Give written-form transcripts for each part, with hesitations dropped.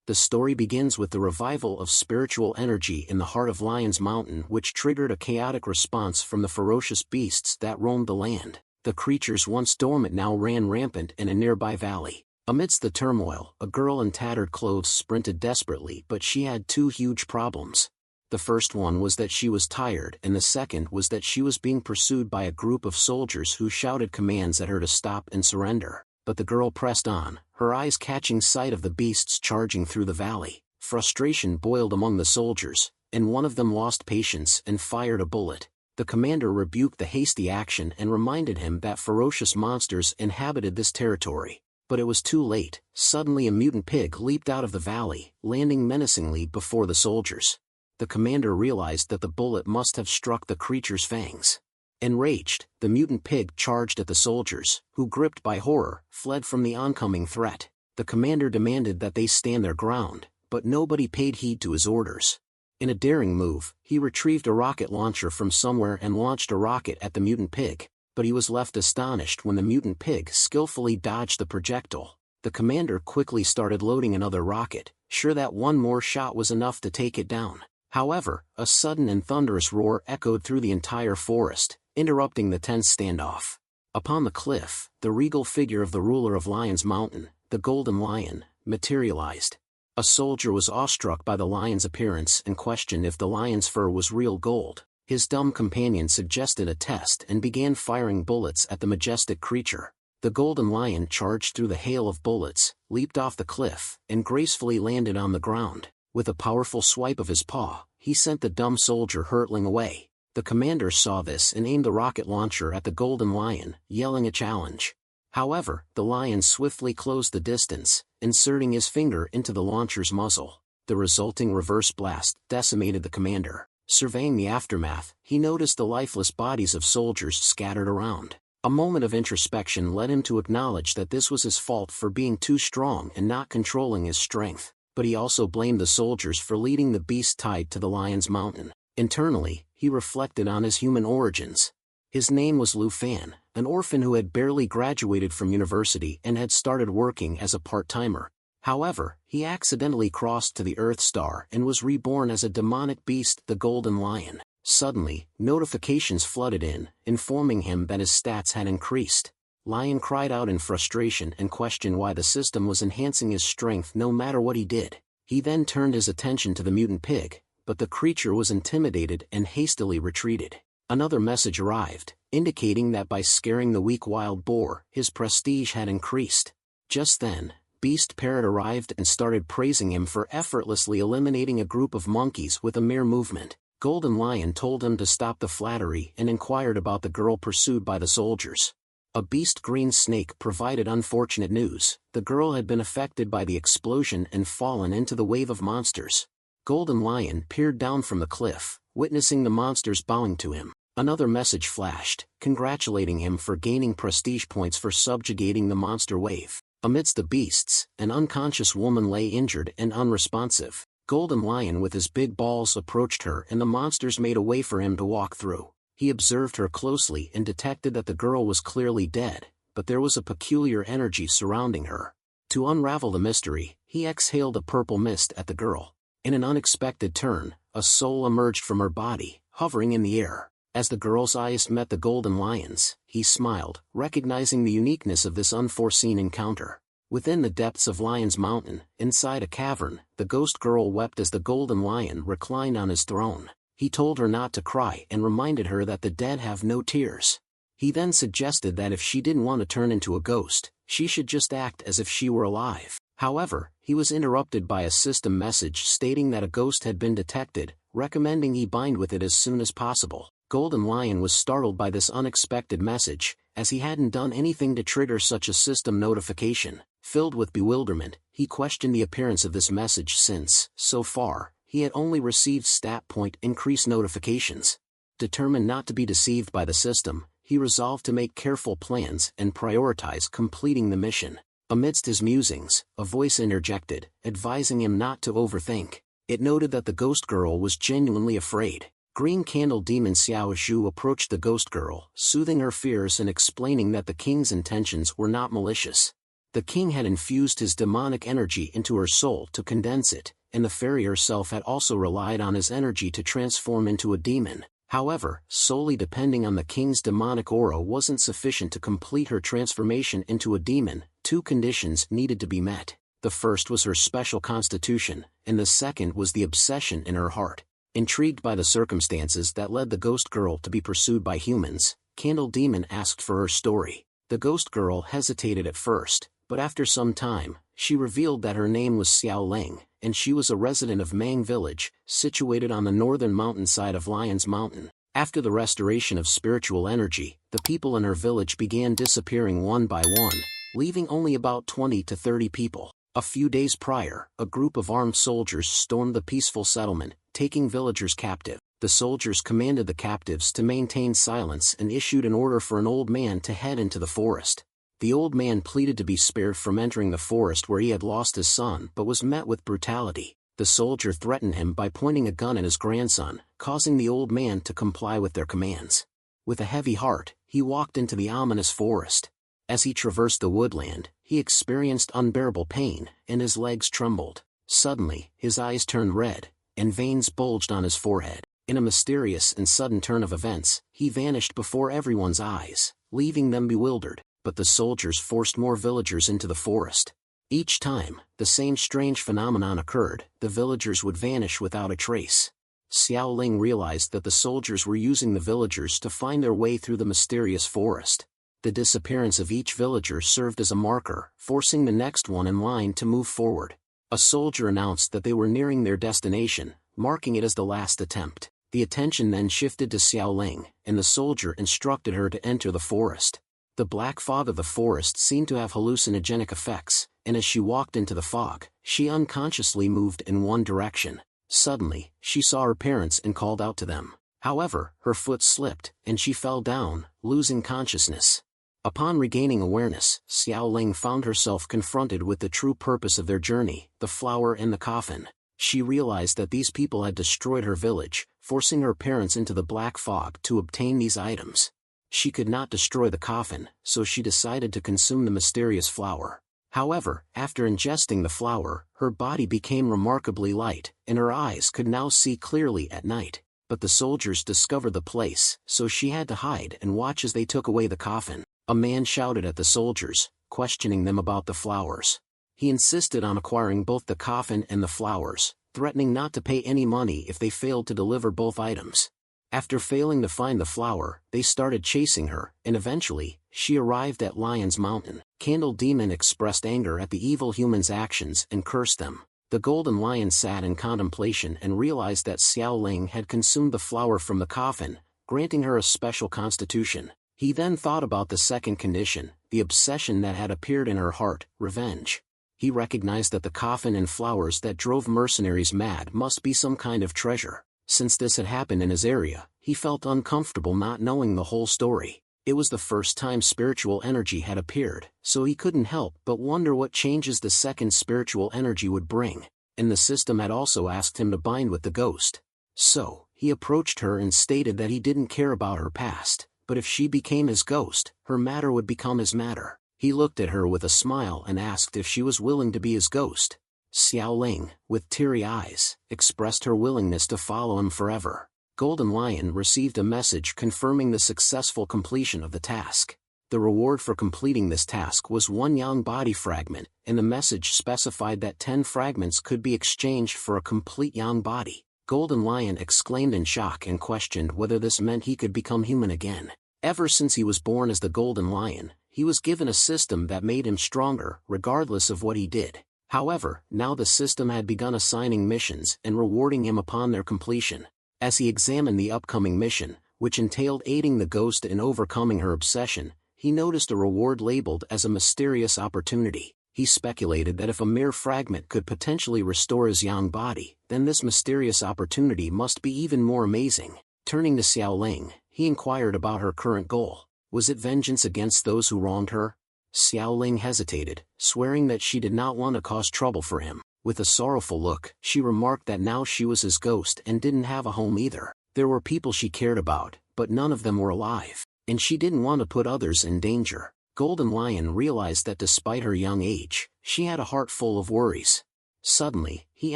The story begins with the revival of spiritual energy in the heart of Lion's Mountain, which triggered a chaotic response from the ferocious beasts that roamed the land. The creatures once dormant now ran rampant in a nearby valley. Amidst the turmoil, a girl in tattered clothes sprinted desperately, but she had two huge problems. The first one was that she was tired, and the second was that she was being pursued by a group of soldiers who shouted commands at her to stop and surrender. But the girl pressed on, her eyes catching sight of the beasts charging through the valley. Frustration boiled among the soldiers, and one of them lost patience and fired a bullet. The commander rebuked the hasty action and reminded him that ferocious monsters inhabited this territory. But it was too late. Suddenly a mutant pig leaped out of the valley, landing menacingly before the soldiers. The commander realized that the bullet must have struck the creature's fangs. Enraged, the mutant pig charged at the soldiers, who, gripped by horror, fled from the oncoming threat. The commander demanded that they stand their ground, but nobody paid heed to his orders. In a daring move, he retrieved a rocket launcher from somewhere and launched a rocket at the mutant pig, but he was left astonished when the mutant pig skillfully dodged the projectile. The commander quickly started loading another rocket, sure that one more shot was enough to take it down. However, a sudden and thunderous roar echoed through the entire forest, interrupting the tense standoff. Upon the cliff, the regal figure of the ruler of Lion's Mountain, the Golden Lion, materialized. A soldier was awestruck by the lion's appearance and questioned if the lion's fur was real gold. His dumb companion suggested a test and began firing bullets at the majestic creature. The Golden Lion charged through the hail of bullets, leaped off the cliff, and gracefully landed on the ground. With a powerful swipe of his paw, he sent the dumb soldier hurtling away. The commander saw this and aimed the rocket launcher at the Golden Lion, yelling a challenge. However, the lion swiftly closed the distance, inserting his finger into the launcher's muzzle. The resulting reverse blast decimated the commander. Surveying the aftermath, he noticed the lifeless bodies of soldiers scattered around. A moment of introspection led him to acknowledge that this was his fault for being too strong and not controlling his strength, but he also blamed the soldiers for leading the beast tied to the Lion's Mountain. Internally, he reflected on his human origins. His name was Lu Fan, an orphan who had barely graduated from university and had started working as a part-timer. However, he accidentally crossed to the Earth Star and was reborn as a demonic beast, the Golden Lion. Suddenly, notifications flooded in, informing him that his stats had increased. Lion cried out in frustration and questioned why the system was enhancing his strength no matter what he did. He then turned his attention to the mutant pig, but the creature was intimidated and hastily retreated. Another message arrived, indicating that by scaring the weak wild boar, his prestige had increased. Just then, Beast Parrot arrived and started praising him for effortlessly eliminating a group of monkeys with a mere movement. Golden Lion told him to stop the flattery and inquired about the girl pursued by the soldiers. A beast green snake provided unfortunate news. The girl had been affected by the explosion and fallen into the wave of monsters. Golden Lion peered down from the cliff, witnessing the monsters bowing to him. Another message flashed, congratulating him for gaining prestige points for subjugating the monster wave. Amidst the beasts, an unconscious woman lay injured and unresponsive. Golden Lion with his big balls approached her and the monsters made a way for him to walk through. He observed her closely and detected that the girl was clearly dead, but there was a peculiar energy surrounding her. To unravel the mystery, he exhaled a purple mist at the girl. In an unexpected turn, a soul emerged from her body, hovering in the air. As the girl's eyes met the Golden Lion's, he smiled, recognizing the uniqueness of this unforeseen encounter. Within the depths of Lion's Mountain, inside a cavern, the ghost girl wept as the Golden Lion reclined on his throne. He told her not to cry and reminded her that the dead have no tears. He then suggested that if she didn't want to turn into a ghost, she should just act as if she were alive. However, he was interrupted by a system message stating that a ghost had been detected, recommending he bind with it as soon as possible. Golden Lion was startled by this unexpected message, as he hadn't done anything to trigger such a system notification. Filled with bewilderment, he questioned the appearance of this message since, so far, he had only received stat point increase notifications. Determined not to be deceived by the system, he resolved to make careful plans and prioritize completing the mission. Amidst his musings, a voice interjected, advising him not to overthink. It noted that the ghost girl was genuinely afraid. Green Candle Demon Xiao Zhu approached the ghost girl, soothing her fears and explaining that the king's intentions were not malicious. The king had infused his demonic energy into her soul to condense it, and the fairy herself had also relied on his energy to transform into a demon. However, solely depending on the king's demonic aura wasn't sufficient to complete her transformation into a demon. Two conditions needed to be met. The first was her special constitution, and the second was the obsession in her heart. Intrigued by the circumstances that led the ghost girl to be pursued by humans, Candle Demon asked for her story. The ghost girl hesitated at first, but after some time, she revealed that her name was Xiao Ling, and she was a resident of Mang Village, situated on the northern mountainside of Lion's Mountain. After the restoration of spiritual energy, the people in her village began disappearing one by one, leaving only about 20 to 30 people. A few days prior, a group of armed soldiers stormed the peaceful settlement, taking villagers captive. The soldiers commanded the captives to maintain silence and issued an order for an old man to head into the forest. The old man pleaded to be spared from entering the forest where he had lost his son but was met with brutality. The soldier threatened him by pointing a gun at his grandson, causing the old man to comply with their commands. With a heavy heart, he walked into the ominous forest. As he traversed the woodland, he experienced unbearable pain, and his legs trembled. Suddenly, his eyes turned red, and veins bulged on his forehead. In a mysterious and sudden turn of events, he vanished before everyone's eyes, leaving them bewildered. But the soldiers forced more villagers into the forest. Each time, the same strange phenomenon occurred, the villagers would vanish without a trace. Xiao Ling realized that the soldiers were using the villagers to find their way through the mysterious forest. The disappearance of each villager served as a marker, forcing the next one in line to move forward. A soldier announced that they were nearing their destination, marking it as the last attempt. The attention then shifted to Xiao Ling, and the soldier instructed her to enter the forest. The black fog of the forest seemed to have hallucinogenic effects, and as she walked into the fog, she unconsciously moved in one direction. Suddenly, she saw her parents and called out to them. However, her foot slipped, and she fell down, losing consciousness. Upon regaining awareness, Xiao Ling found herself confronted with the true purpose of their journey, the flower and the coffin. She realized that these people had destroyed her village, forcing her parents into the black fog to obtain these items. She could not destroy the coffin, so she decided to consume the mysterious flower. However, after ingesting the flower, her body became remarkably light, and her eyes could now see clearly at night. But the soldiers discovered the place, so she had to hide and watch as they took away the coffin. A man shouted at the soldiers, questioning them about the flowers. He insisted on acquiring both the coffin and the flowers, threatening not to pay any money if they failed to deliver both items. After failing to find the flower, they started chasing her, and eventually, she arrived at Lion's Mountain. Candle Demon expressed anger at the evil humans' actions and cursed them. The golden lion sat in contemplation and realized that Xiao Ling had consumed the flower from the coffin, granting her a special constitution. He then thought about the second condition, the obsession that had appeared in her heart, revenge. He recognized that the coffin and flowers that drove mercenaries mad must be some kind of treasure. Since this had happened in his area, he felt uncomfortable not knowing the whole story. It was the first time spiritual energy had appeared, so he couldn't help but wonder what changes the second spiritual energy would bring. And the system had also asked him to bind with the ghost. So, he approached her and stated that he didn't care about her past, but if she became his ghost, her matter would become his matter. He looked at her with a smile and asked if she was willing to be his ghost. Xiao Ling, with teary eyes, expressed her willingness to follow him forever. Golden Lion received a message confirming the successful completion of the task. The reward for completing this task was 1 yang body fragment, and the message specified that 10 fragments could be exchanged for a complete yang body. Golden Lion exclaimed in shock and questioned whether this meant he could become human again. Ever since he was born as the Golden Lion, he was given a system that made him stronger, regardless of what he did. However, now the system had begun assigning missions and rewarding him upon their completion. As he examined the upcoming mission, which entailed aiding the ghost in overcoming her obsession, he noticed a reward labeled as a mysterious opportunity. He speculated that if a mere fragment could potentially restore his yang body, then this mysterious opportunity must be even more amazing. Turning to Xiao Ling, he inquired about her current goal. Was it vengeance against those who wronged her? Xiao Ling hesitated, swearing that she did not want to cause trouble for him. With a sorrowful look, she remarked that now she was his ghost and didn't have a home either. There were people she cared about, but none of them were alive, and she didn't want to put others in danger. Golden Lion realized that despite her young age, she had a heart full of worries. Suddenly, he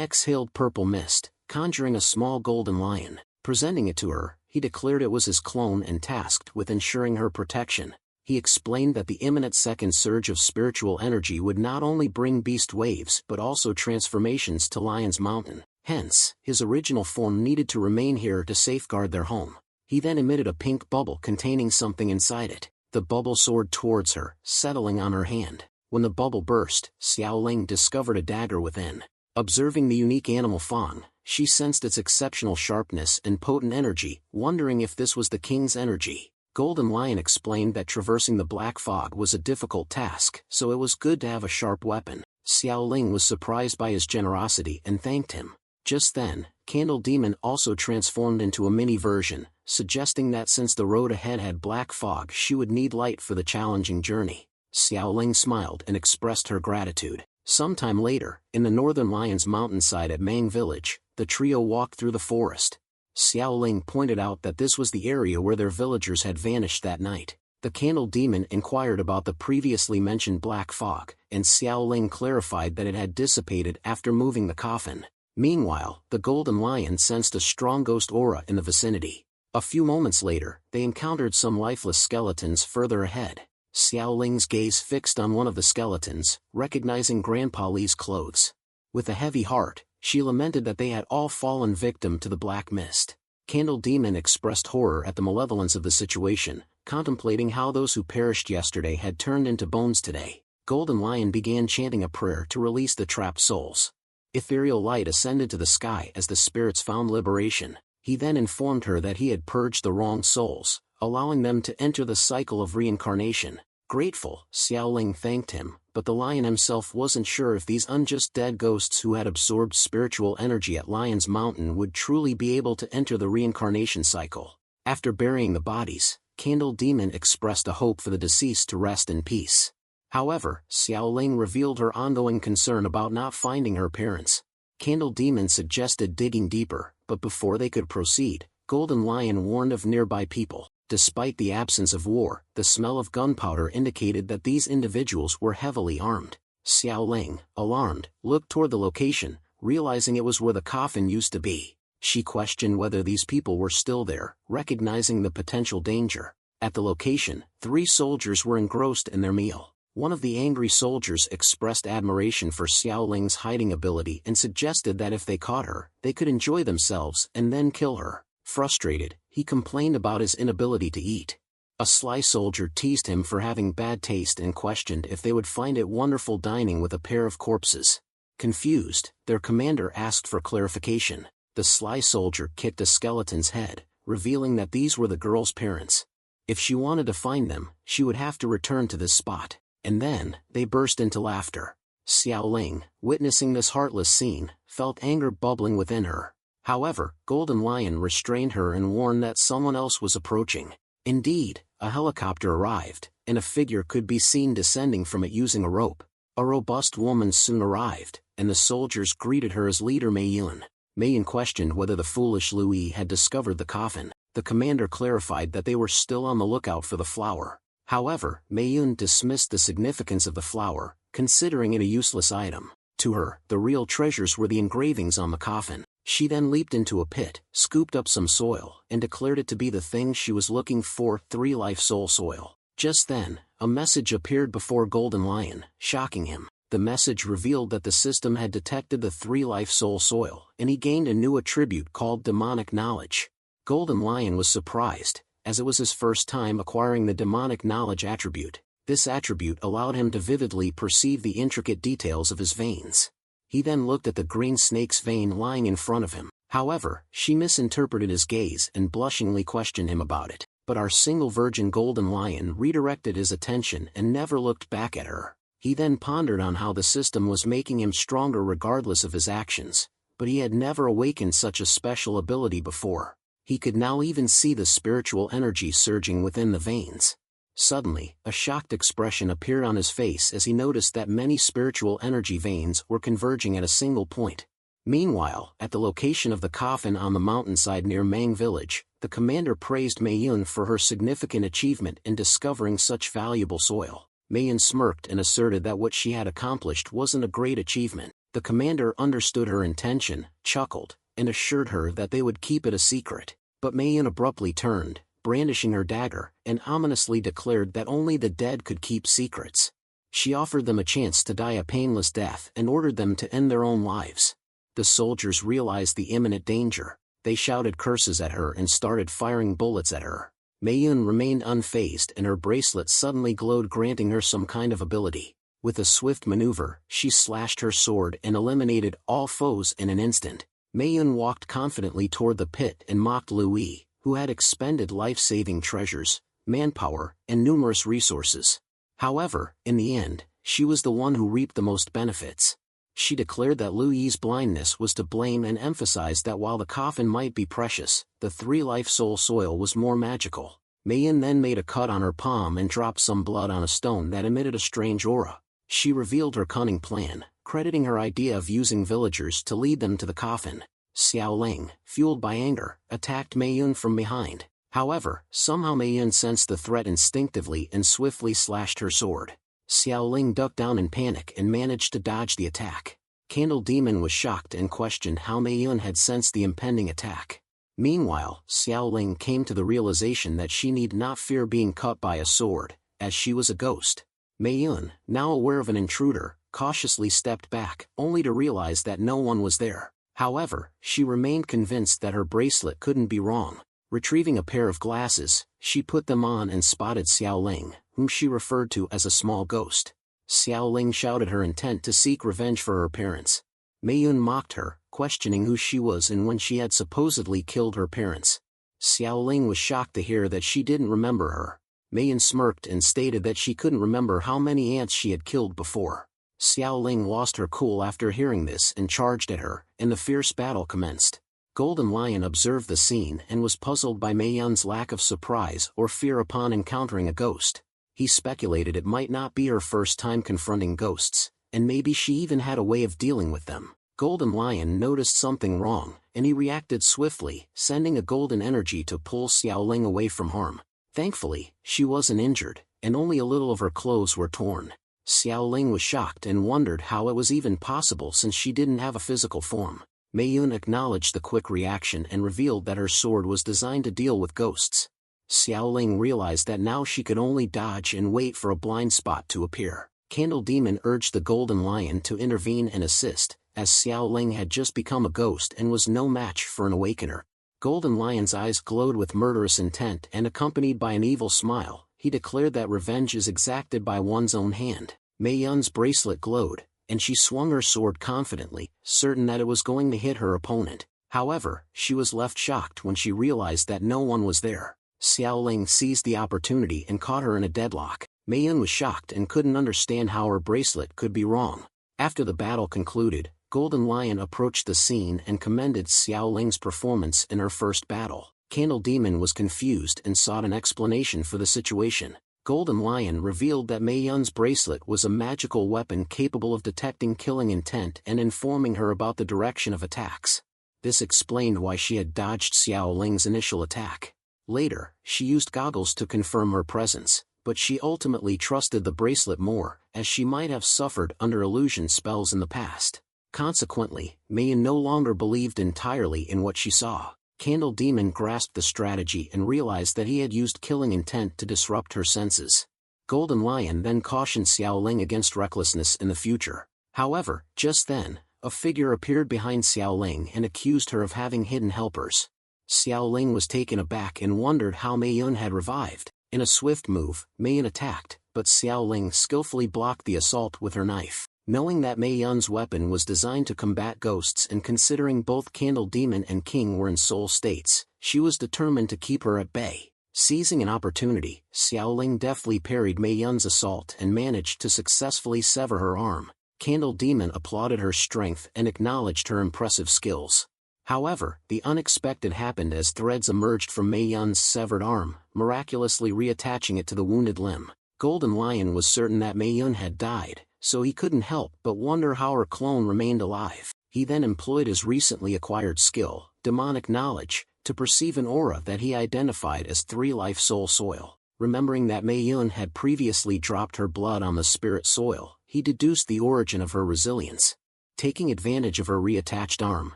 exhaled purple mist, conjuring a small golden lion. Presenting it to her, he declared it was his clone and tasked with ensuring her protection. He explained that the imminent second surge of spiritual energy would not only bring beast waves but also transformations to Lion's Mountain. Hence, his original form needed to remain here to safeguard their home. He then emitted a pink bubble containing something inside it. The bubble soared towards her, settling on her hand. When the bubble burst, Xiaoling discovered a dagger within. Observing the unique animal fang, she sensed its exceptional sharpness and potent energy, wondering if this was the king's energy. Golden Lion explained that traversing the black fog was a difficult task, so it was good to have a sharp weapon. Xiaoling was surprised by his generosity and thanked him. Just then, Candle Demon also transformed into a mini version, suggesting that since the road ahead had black fog she would need light for the challenging journey. Xiaoling smiled and expressed her gratitude. Sometime later, in the northern Lion's mountainside at Mang Village, the trio walked through the forest. Xiaoling pointed out that this was the area where their villagers had vanished that night. The Candle Demon inquired about the previously mentioned black fog, and Xiaoling clarified that it had dissipated after moving the coffin. Meanwhile, the Golden Lion sensed a strong ghost aura in the vicinity. A few moments later, they encountered some lifeless skeletons further ahead. Xiaoling's gaze fixed on one of the skeletons, recognizing Grandpa Li's clothes. With a heavy heart, she lamented that they had all fallen victim to the black mist. Candle Demon expressed horror at the malevolence of the situation, contemplating how those who perished yesterday had turned into bones today. Golden Lion began chanting a prayer to release the trapped souls. Ethereal light ascended to the sky as the spirits found liberation. He then informed her that he had purged the wrong souls, allowing them to enter the cycle of reincarnation. Grateful, Xiaoling thanked him, but the lion himself wasn't sure if these unjust dead ghosts who had absorbed spiritual energy at Lion's Mountain would truly be able to enter the reincarnation cycle. After burying the bodies, Candle Demon expressed a hope for the deceased to rest in peace. However, Xiaoling revealed her ongoing concern about not finding her parents. Candle Demon suggested digging deeper, but before they could proceed, Golden Lion warned of nearby people. Despite the absence of war, the smell of gunpowder indicated that these individuals were heavily armed. Xiaoling, alarmed, looked toward the location, realizing it was where the coffin used to be. She questioned whether these people were still there, recognizing the potential danger. At the location, 3 soldiers were engrossed in their meal. One of the angry soldiers expressed admiration for Xiaoling's hiding ability and suggested that if they caught her, they could enjoy themselves and then kill her. Frustrated, he complained about his inability to eat. A sly soldier teased him for having bad taste and questioned if they would find it wonderful dining with a pair of corpses. Confused, their commander asked for clarification. The sly soldier kicked a skeleton's head, revealing that these were the girl's parents. If she wanted to find them, she would have to return to this spot. And then, they burst into laughter. Xiaoling, witnessing this heartless scene, felt anger bubbling within her. However, Golden Lion restrained her and warned that someone else was approaching. Indeed, a helicopter arrived, and a figure could be seen descending from it using a rope. A robust woman soon arrived, and the soldiers greeted her as leader Meiyun. Meiyun questioned whether the foolish Louis had discovered the coffin. The commander clarified that they were still on the lookout for the flower. However, Meiyun dismissed the significance of the flower, considering it a useless item. To her, the real treasures were the engravings on the coffin. She then leaped into a pit, scooped up some soil, and declared it to be the thing she was looking for, 3 life soul soil. Just then, a message appeared before Golden Lion, shocking him. The message revealed that the system had detected the 3 life soul soil, and he gained a new attribute called demonic knowledge. Golden Lion was surprised, as it was his first time acquiring the demonic knowledge attribute. This attribute allowed him to vividly perceive the intricate details of his veins. He then looked at the green snake's vein lying in front of him. However, she misinterpreted his gaze and blushingly questioned him about it. But our single virgin Golden Lion redirected his attention and never looked back at her. He then pondered on how the system was making him stronger regardless of his actions, but he had never awakened such a special ability before. He could now even see the spiritual energy surging within the veins. Suddenly, a shocked expression appeared on his face as he noticed that many spiritual energy veins were converging at a single point. Meanwhile, at the location of the coffin on the mountainside near Mang Village, the commander praised Meiyun for her significant achievement in discovering such valuable soil. Mei-yun smirked and asserted that what she had accomplished wasn't a great achievement. The commander understood her intention, chuckled, and assured her that they would keep it a secret. But Mei-yun abruptly turned, brandishing her dagger, and ominously declared that only the dead could keep secrets. She offered them a chance to die a painless death and ordered them to end their own lives. The soldiers realized the imminent danger. They shouted curses at her and started firing bullets at her. Mei-yun remained unfazed and her bracelet suddenly glowed, granting her some kind of ability. With a swift maneuver, she slashed her sword and eliminated all foes in an instant. Mei-yun walked confidently toward the pit and mocked Lui, who had expended life-saving treasures, manpower, and numerous resources. However, in the end, she was the one who reaped the most benefits. She declared that Lui's blindness was to blame and emphasized that while the coffin might be precious, the 3-life soul soil was more magical. Mei-yun then made a cut on her palm and dropped some blood on a stone that emitted a strange aura. She revealed her cunning plan, crediting her idea of using villagers to lead them to the coffin. Xiao Ling, fueled by anger, attacked Mei-yun from behind. However, somehow Mei-yun sensed the threat instinctively and swiftly slashed her sword. Xiao Ling ducked down in panic and managed to dodge the attack. Candle Demon was shocked and questioned how Mei-yun had sensed the impending attack. Meanwhile, Xiao Ling came to the realization that she need not fear being cut by a sword, as she was a ghost. Mei-yun, now aware of an intruder, cautiously stepped back, only to realize that no one was there. However, she remained convinced that her bracelet couldn't be wrong. Retrieving a pair of glasses, she put them on and spotted Xiao Ling, whom she referred to as a small ghost. Xiao Ling shouted her intent to seek revenge for her parents. Mei-yun mocked her, questioning who she was and when she had supposedly killed her parents. Xiao Ling was shocked to hear that she didn't remember her. Mei-yun smirked and stated that she couldn't remember how many ants she had killed before. Xiao Ling lost her cool after hearing this and charged at her, and the fierce battle commenced. Golden Lion observed the scene and was puzzled by Mei-yun's lack of surprise or fear upon encountering a ghost. He speculated it might not be her first time confronting ghosts, and maybe she even had a way of dealing with them. Golden Lion noticed something wrong, and he reacted swiftly, sending a golden energy to pull Xiao Ling away from harm. Thankfully, she wasn't injured, and only a little of her clothes were torn. Xiao Ling was shocked and wondered how it was even possible since she didn't have a physical form. Mei-yun acknowledged the quick reaction and revealed that her sword was designed to deal with ghosts. Xiao Ling realized that now she could only dodge and wait for a blind spot to appear. Candle Demon urged the Golden Lion to intervene and assist, as Xiao Ling had just become a ghost and was no match for an awakener. Golden Lion's eyes glowed with murderous intent and accompanied by an evil smile, he declared that revenge is exacted by one's own hand. Mei-yun's bracelet glowed, and she swung her sword confidently, certain that it was going to hit her opponent. However, she was left shocked when she realized that no one was there. Xiao Ling seized the opportunity and caught her in a deadlock. Mei-yun was shocked and couldn't understand how her bracelet could be wrong. After the battle concluded, Golden Lion approached the scene and commended Xiao Ling's performance in her first battle. Candle Demon was confused and sought an explanation for the situation. Golden Lion revealed that Mei-yun's bracelet was a magical weapon capable of detecting killing intent and informing her about the direction of attacks. This explained why she had dodged Xiao Ling's initial attack. Later, she used goggles to confirm her presence, but she ultimately trusted the bracelet more, as she might have suffered under illusion spells in the past. Consequently, Mei-yun no longer believed entirely in what she saw. Candle Demon grasped the strategy and realized that he had used killing intent to disrupt her senses. Golden Lion then cautioned Xiao Ling against recklessness in the future. However, just then, a figure appeared behind Xiao Ling and accused her of having hidden helpers. Xiao Ling was taken aback and wondered how Mei-yun had revived. In a swift move, Mei-yun attacked, but Xiao Ling skillfully blocked the assault with her knife. Knowing that Mei-yun's weapon was designed to combat ghosts and considering both Candle Demon and King were in soul states, she was determined to keep her at bay. Seizing an opportunity, Xiao Ling deftly parried Mei-yun's assault and managed to successfully sever her arm. Candle Demon applauded her strength and acknowledged her impressive skills. However, the unexpected happened as threads emerged from Mei-yun's severed arm, miraculously reattaching it to the wounded limb. Golden Lion was certain that Mei-yun had died, so he couldn't help but wonder how her clone remained alive. He then employed his recently acquired skill, demonic knowledge, to perceive an aura that he identified as 3-life soul soil. Remembering that Mei Yun had previously dropped her blood on the spirit soil, he deduced the origin of her resilience. Taking advantage of her reattached arm,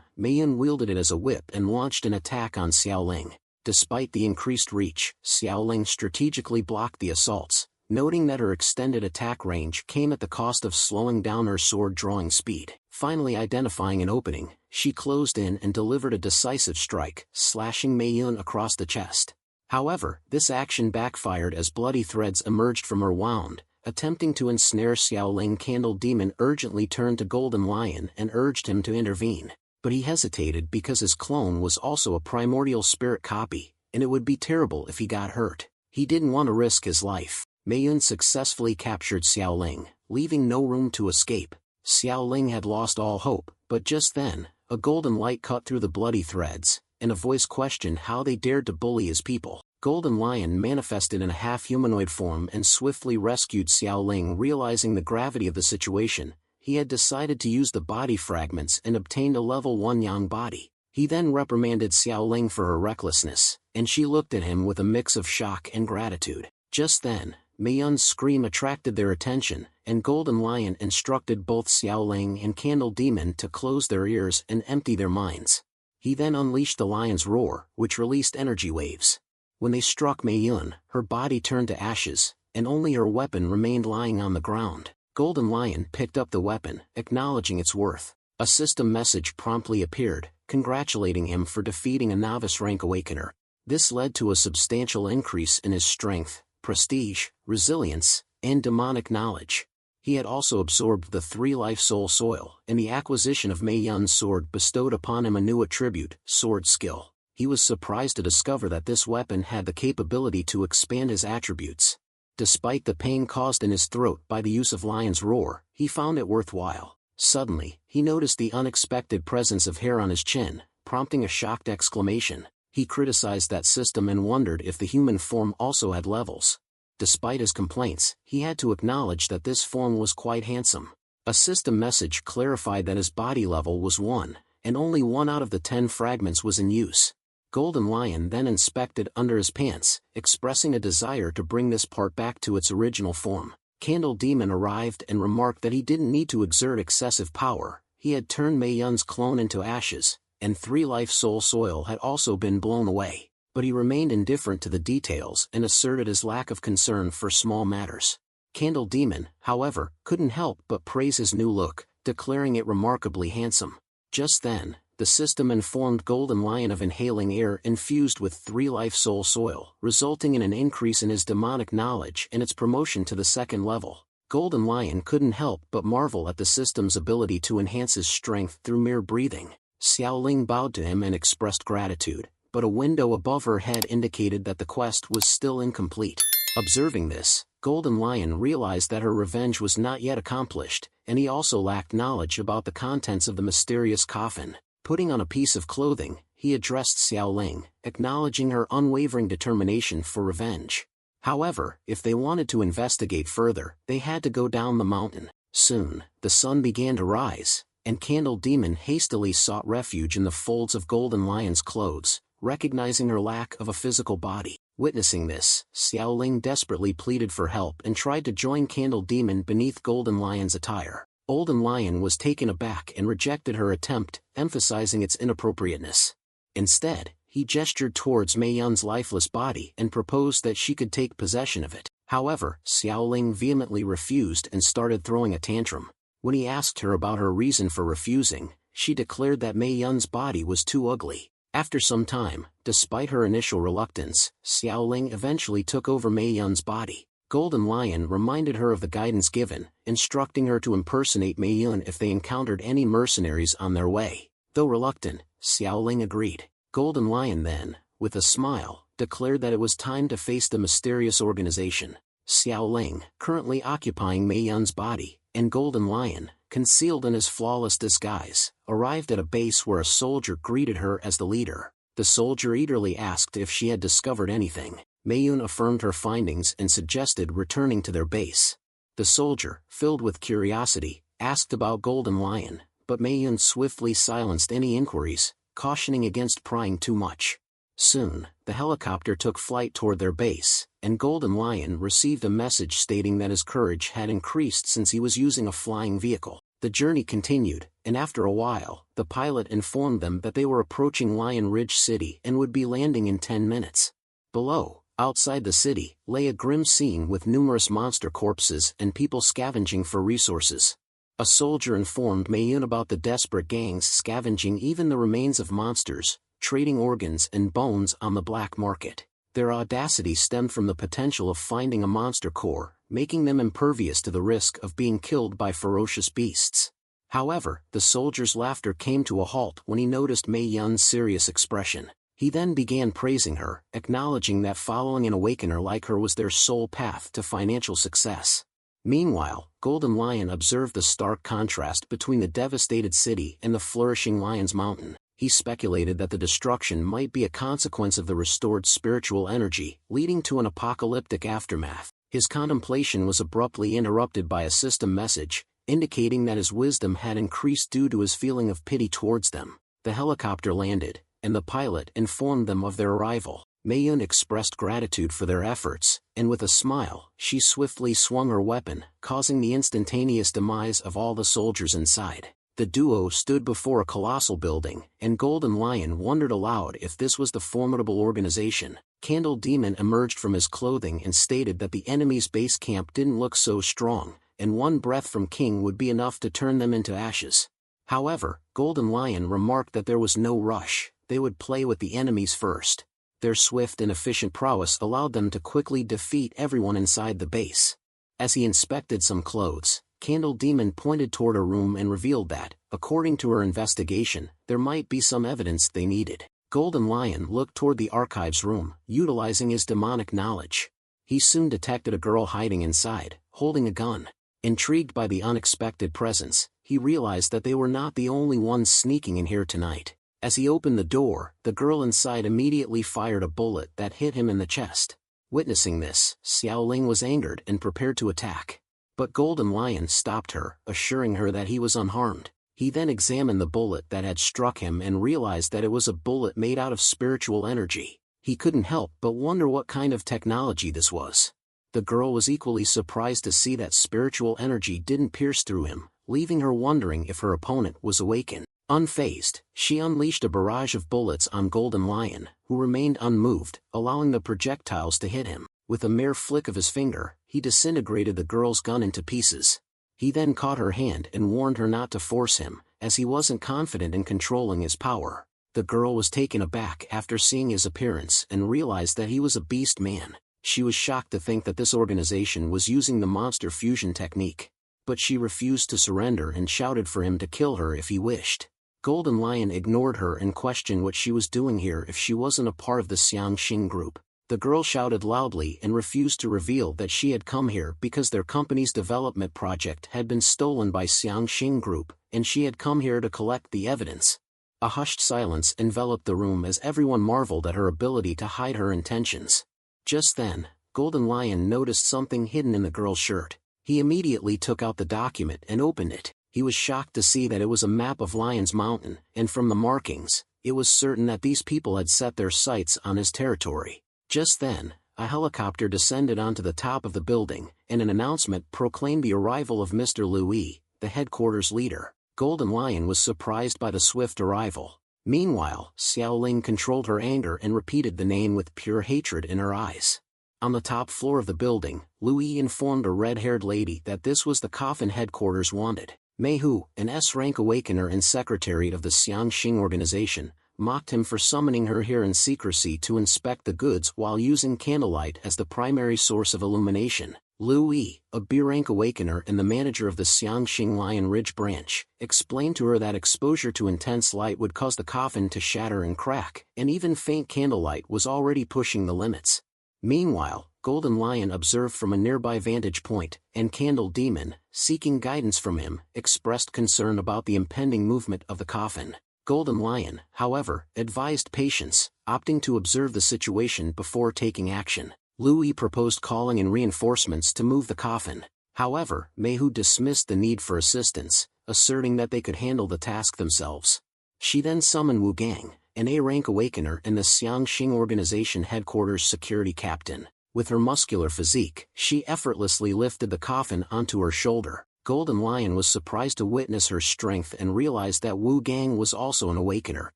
Mei Yun wielded it as a whip and launched an attack on Xiaoling. Despite the increased reach, Xiaoling strategically blocked the assaults, noting that her extended attack range came at the cost of slowing down her sword-drawing speed. Finally identifying an opening, she closed in and delivered a decisive strike, slashing Mei Yun across the chest. However, this action backfired as bloody threads emerged from her wound. Attempting to ensnare Xiaoling, Candle Demon urgently turned to Golden Lion and urged him to intervene. But he hesitated because his clone was also a primordial spirit copy, and it would be terrible if he got hurt. He didn't want to risk his life. Mei Yun successfully captured Xiaoling, leaving no room to escape. Xiaoling had lost all hope, but just then, a golden light cut through the bloody threads, and a voice questioned how they dared to bully his people. Golden Lion manifested in a half-humanoid form and swiftly rescued Xiaoling. Realizing the gravity of the situation, he had decided to use the body fragments and obtained a level 1 yang body. He then reprimanded Xiaoling for her recklessness, and she looked at him with a mix of shock and gratitude. Just then, Mei Yun's scream attracted their attention, and Golden Lion instructed both Xiaoling and Candle Demon to close their ears and empty their minds. He then unleashed the lion's roar, which released energy waves. When they struck Mei Yun, her body turned to ashes, and only her weapon remained lying on the ground. Golden Lion picked up the weapon, acknowledging its worth. A system message promptly appeared, congratulating him for defeating a novice-rank awakener. This led to a substantial increase in his strength, prestige, resilience, and demonic knowledge. He had also absorbed the 3 life soul soil, and the acquisition of Mei Yun's sword bestowed upon him a new attribute, sword skill. He was surprised to discover that this weapon had the capability to expand his attributes. Despite the pain caused in his throat by the use of Lion's Roar, he found it worthwhile. Suddenly, he noticed the unexpected presence of hair on his chin, prompting a shocked exclamation. He criticized that system and wondered if the human form also had levels. Despite his complaints, he had to acknowledge that this form was quite handsome. A system message clarified that his body level was 1, and only 1 out of the 10 fragments was in use. Golden Lion then inspected under his pants, expressing a desire to bring this part back to its original form. Candle Demon arrived and remarked that he didn't need to exert excessive power. He had turned Mei Yun's clone into ashes, and 3 life soul soil had also been blown away. But he remained indifferent to the details and asserted his lack of concern for small matters. Candle Demon, however, couldn't help but praise his new look, declaring it remarkably handsome. Just then, the system informed Golden Lion of inhaling air infused with 3 life soul soil, resulting in an increase in his demonic knowledge and its promotion to the 2nd level. Golden Lion couldn't help but marvel at the system's ability to enhance his strength through mere breathing. Xiaoling bowed to him and expressed gratitude, but a window above her head indicated that the quest was still incomplete. Observing this, Golden Lion realized that her revenge was not yet accomplished, and he also lacked knowledge about the contents of the mysterious coffin. Putting on a piece of clothing, he addressed Xiaoling, acknowledging her unwavering determination for revenge. However, if they wanted to investigate further, they had to go down the mountain. Soon, the sun began to rise, and Candle Demon hastily sought refuge in the folds of Golden Lion's clothes, recognizing her lack of a physical body. Witnessing this, Xiaoling desperately pleaded for help and tried to join Candle Demon beneath Golden Lion's attire. Golden Lion was taken aback and rejected her attempt, emphasizing its inappropriateness. Instead, he gestured towards Mei Yun's lifeless body and proposed that she could take possession of it. However, Xiaoling vehemently refused and started throwing a tantrum. When he asked her about her reason for refusing, she declared that Mei Yun's body was too ugly. After some time, despite her initial reluctance, Xiaoling eventually took over Mei Yun's body. Golden Lion reminded her of the guidance given, instructing her to impersonate Mei Yun if they encountered any mercenaries on their way. Though reluctant, Xiaoling agreed. Golden Lion then, with a smile, declared that it was time to face the mysterious organization. Xiaoling, currently occupying Mei Yun's body, and Golden Lion, concealed in his flawless disguise, arrived at a base where a soldier greeted her as the leader. The soldier eagerly asked if she had discovered anything. Mei Yun affirmed her findings and suggested returning to their base. The soldier, filled with curiosity, asked about Golden Lion, but Mei Yun swiftly silenced any inquiries, cautioning against prying too much. Soon, the helicopter took flight toward their base, and Golden Lion received a message stating that his courage had increased since he was using a flying vehicle. The journey continued, and after a while, the pilot informed them that they were approaching Lion Ridge City and would be landing in 10 minutes. Below, outside the city, lay a grim scene with numerous monster corpses and people scavenging for resources. A soldier informed Mayun about the desperate gangs scavenging even the remains of monsters, trading organs and bones on the black market. Their audacity stemmed from the potential of finding a monster core, making them impervious to the risk of being killed by ferocious beasts. However, the soldier's laughter came to a halt when he noticed Mei Yun's serious expression. He then began praising her, acknowledging that following an awakener like her was their sole path to financial success. Meanwhile, Golden Lion observed the stark contrast between the devastated city and the flourishing Lion's Mountain. He speculated that the destruction might be a consequence of the restored spiritual energy, leading to an apocalyptic aftermath. His contemplation was abruptly interrupted by a system message, indicating that his wisdom had increased due to his feeling of pity towards them. The helicopter landed, and the pilot informed them of their arrival. Mayun expressed gratitude for their efforts, and with a smile, she swiftly swung her weapon, causing the instantaneous demise of all the soldiers inside. The duo stood before a colossal building, and Golden Lion wondered aloud if this was the formidable organization. Candle Demon emerged from his clothing and stated that the enemy's base camp didn't look so strong, and one breath from King would be enough to turn them into ashes. However, Golden Lion remarked that there was no rush, they would play with the enemies first. Their swift and efficient prowess allowed them to quickly defeat everyone inside the base. As he inspected some clothes, Candle Demon pointed toward a room and revealed that, according to her investigation, there might be some evidence they needed. Golden Lion looked toward the archives room, utilizing his demonic knowledge. He soon detected a girl hiding inside, holding a gun. Intrigued by the unexpected presence, he realized that they were not the only ones sneaking in here tonight. As he opened the door, the girl inside immediately fired a bullet that hit him in the chest. Witnessing this, Xiaoling was angered and prepared to attack. But Golden Lion stopped her, assuring her that he was unharmed. He then examined the bullet that had struck him and realized that it was a bullet made out of spiritual energy. He couldn't help but wonder what kind of technology this was. The girl was equally surprised to see that spiritual energy didn't pierce through him, leaving her wondering if her opponent was awakened. Unfazed, she unleashed a barrage of bullets on Golden Lion, who remained unmoved, allowing the projectiles to hit him. With a mere flick of his finger, he disintegrated the girl's gun into pieces. He then caught her hand and warned her not to force him, as he wasn't confident in controlling his power. The girl was taken aback after seeing his appearance and realized that he was a beast man. She was shocked to think that this organization was using the monster fusion technique. But she refused to surrender and shouted for him to kill her if he wished. Golden Lion ignored her and questioned what she was doing here if she wasn't a part of the Xiangxing group. The girl shouted loudly and refused to reveal that she had come here because their company's development project had been stolen by Xiangxing group, and she had come here to collect the evidence. A hushed silence enveloped the room as everyone marveled at her ability to hide her intentions. Just then, Golden Lion noticed something hidden in the girl's shirt. He immediately took out the document and opened it. He was shocked to see that it was a map of Lion's Mountain, and from the markings, it was certain that these people had set their sights on his territory. Just then, a helicopter descended onto the top of the building, and an announcement proclaimed the arrival of Mr. Louis, the headquarters leader. Golden Lion was surprised by the swift arrival. Meanwhile, Xiaoling controlled her anger and repeated the name with pure hatred in her eyes. On the top floor of the building, Louis informed a red-haired lady that this was the coffin headquarters wanted. Mei Hu, an S-rank awakener and secretary of the Xiangxing organization, mocked him for summoning her here in secrecy to inspect the goods while using candlelight as the primary source of illumination. Louis, a B-rank awakener and the manager of the Xiangxing Lion Ridge branch, explained to her that exposure to intense light would cause the coffin to shatter and crack, and even faint candlelight was already pushing the limits. Meanwhile, Golden Lion observed from a nearby vantage point, and Candle Demon, seeking guidance from him, expressed concern about the impending movement of the coffin. Golden Lion, however, advised patience, opting to observe the situation before taking action. Louis proposed calling in reinforcements to move the coffin. However, Mei Hu dismissed the need for assistance, asserting that they could handle the task themselves. She then summoned Wu Gang, an A-rank awakener and the Xiangxing organization headquarters security captain. With her muscular physique, she effortlessly lifted the coffin onto her shoulder. Golden Lion was surprised to witness her strength and realized that Wu Gang was also an awakener.